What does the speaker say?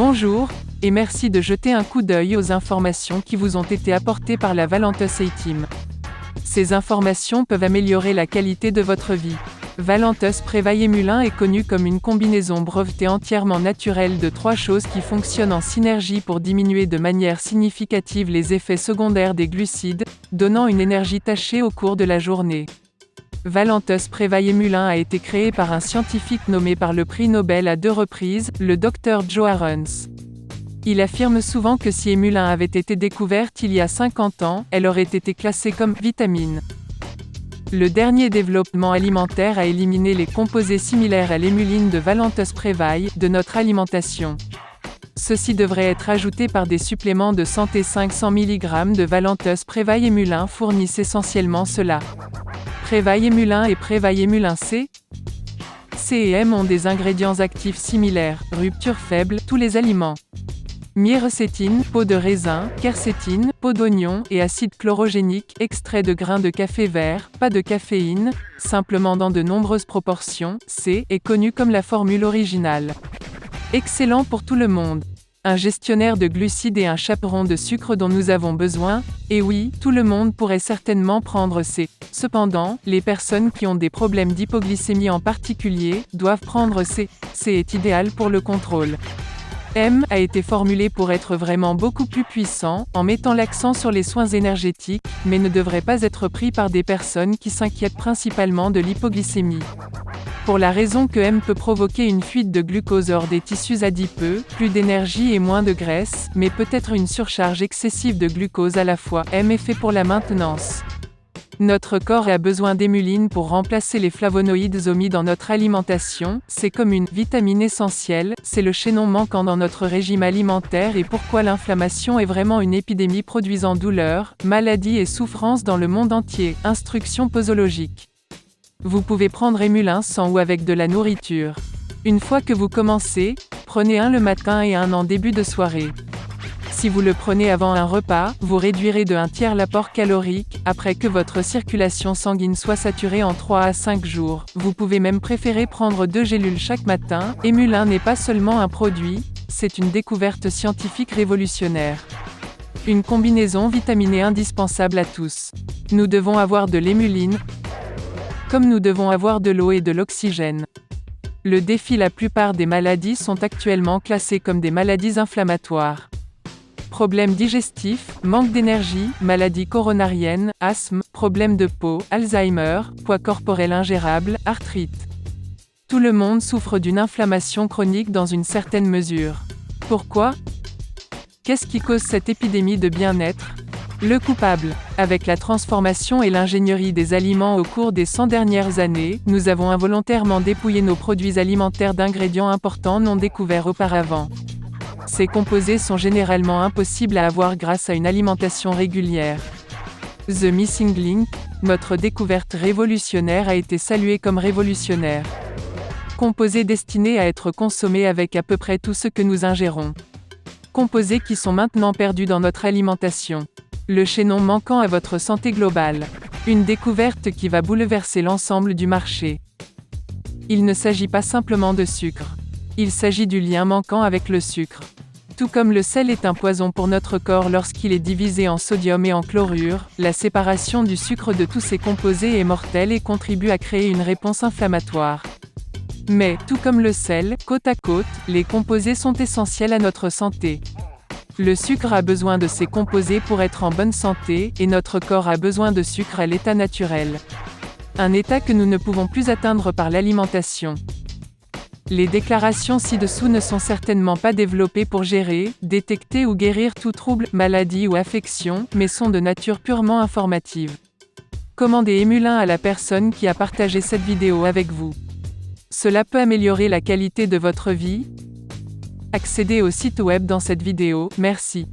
Bonjour, et merci de jeter un coup d'œil aux informations qui vous ont été apportées par la Valentus A-Team. Ces informations peuvent améliorer la qualité de votre vie. Valentus Prévail-Émulin est connu comme une combinaison brevetée entièrement naturelle de 3 choses qui fonctionnent en synergie pour diminuer de manière significative les effets secondaires des glucides, donnant une énergie tachée au cours de la journée. Valentus Prévail-Émulin a été créé par un scientifique nommé par le prix Nobel à 2 reprises, le Dr Joe Arons. Il affirme souvent que si émulin avait été découverte il y a 50 ans, elle aurait été classée comme vitamine. Le dernier développement alimentaire a éliminé les composés similaires à l'émuline de Valentus Prévail de notre alimentation. Ceux-ci devraient être ajoutés par des suppléments de santé. 500 mg de Valentus Prévail-Émulin fournissent essentiellement cela. Prévail-Émulin et Prévail-Émulin C et M ont des ingrédients actifs similaires, rupture faible, tous les aliments. Myrecétine, peau de raisin, quercétine, peau d'oignon, et acide chlorogénique, extrait de grains de café vert, pas de caféine, simplement dans de nombreuses proportions, C, est connu comme la formule originale. Excellent pour tout le monde. Un gestionnaire de glucides et un chaperon de sucre dont nous avons besoin, et oui, tout le monde pourrait certainement prendre C. Cependant, les personnes qui ont des problèmes d'hypoglycémie en particulier, doivent prendre C. C est idéal pour le contrôle. M a été formulé pour être vraiment beaucoup plus puissant, en mettant l'accent sur les soins énergétiques, mais ne devrait pas être pris par des personnes qui s'inquiètent principalement de l'hypoglycémie. Pour la raison que M peut provoquer une fuite de glucose hors des tissus adipeux, plus d'énergie et moins de graisse, mais peut-être une surcharge excessive de glucose à la fois. M est fait pour la maintenance. Notre corps a besoin d'émuline pour remplacer les flavonoïdes omis dans notre alimentation, c'est comme une vitamine essentielle, c'est le chaînon manquant dans notre régime alimentaire et pourquoi l'inflammation est vraiment une épidémie produisant douleurs, maladies et souffrances dans le monde entier. Instruction posologique. Vous pouvez prendre émulin sans ou avec de la nourriture. Une fois que vous commencez, prenez un le matin et un en début de soirée. Si vous le prenez avant un repas, vous réduirez de 1/3 l'apport calorique, après que votre circulation sanguine soit saturée en 3 à 5 jours. Vous pouvez même préférer prendre 2 gélules chaque matin. Émulin n'est pas seulement un produit, c'est une découverte scientifique révolutionnaire. Une combinaison vitaminée indispensable à tous. Nous devons avoir de l'émuline, comme nous devons avoir de l'eau et de l'oxygène. Le défi: la plupart des maladies sont actuellement classées comme des maladies inflammatoires. Problèmes digestifs, manque d'énergie, maladies coronariennes, asthme, problèmes de peau, Alzheimer, poids corporel ingérable, arthrite. Tout le monde souffre d'une inflammation chronique dans une certaine mesure. Pourquoi? Qu'est-ce qui cause cette épidémie de bien-être? Le coupable. Avec la transformation et l'ingénierie des aliments au cours des 100 dernières années, nous avons involontairement dépouillé nos produits alimentaires d'ingrédients importants non découverts auparavant. Ces composés sont généralement impossibles à avoir grâce à une alimentation régulière. The Missing Link, notre découverte révolutionnaire a été saluée comme révolutionnaire. Composés destinés à être consommés avec à peu près tout ce que nous ingérons. Composés qui sont maintenant perdus dans notre alimentation. Le chaînon manquant à votre santé globale. Une découverte qui va bouleverser l'ensemble du marché. Il ne s'agit pas simplement de sucre. Il s'agit du lien manquant avec le sucre. Tout comme le sel est un poison pour notre corps lorsqu'il est divisé en sodium et en chlorure, la séparation du sucre de tous ces composés est mortelle et contribue à créer une réponse inflammatoire. Mais, tout comme le sel, côte à côte, les composés sont essentiels à notre santé. Le sucre a besoin de ces composés pour être en bonne santé, et notre corps a besoin de sucre à l'état naturel. Un état que nous ne pouvons plus atteindre par l'alimentation. Les déclarations ci-dessous ne sont certainement pas développées pour gérer, détecter ou guérir tout trouble, maladie ou affection, mais sont de nature purement informative. Commandez émulin à la personne qui a partagé cette vidéo avec vous. Cela peut améliorer la qualité de votre vie. Accédez au site web dans cette vidéo, merci.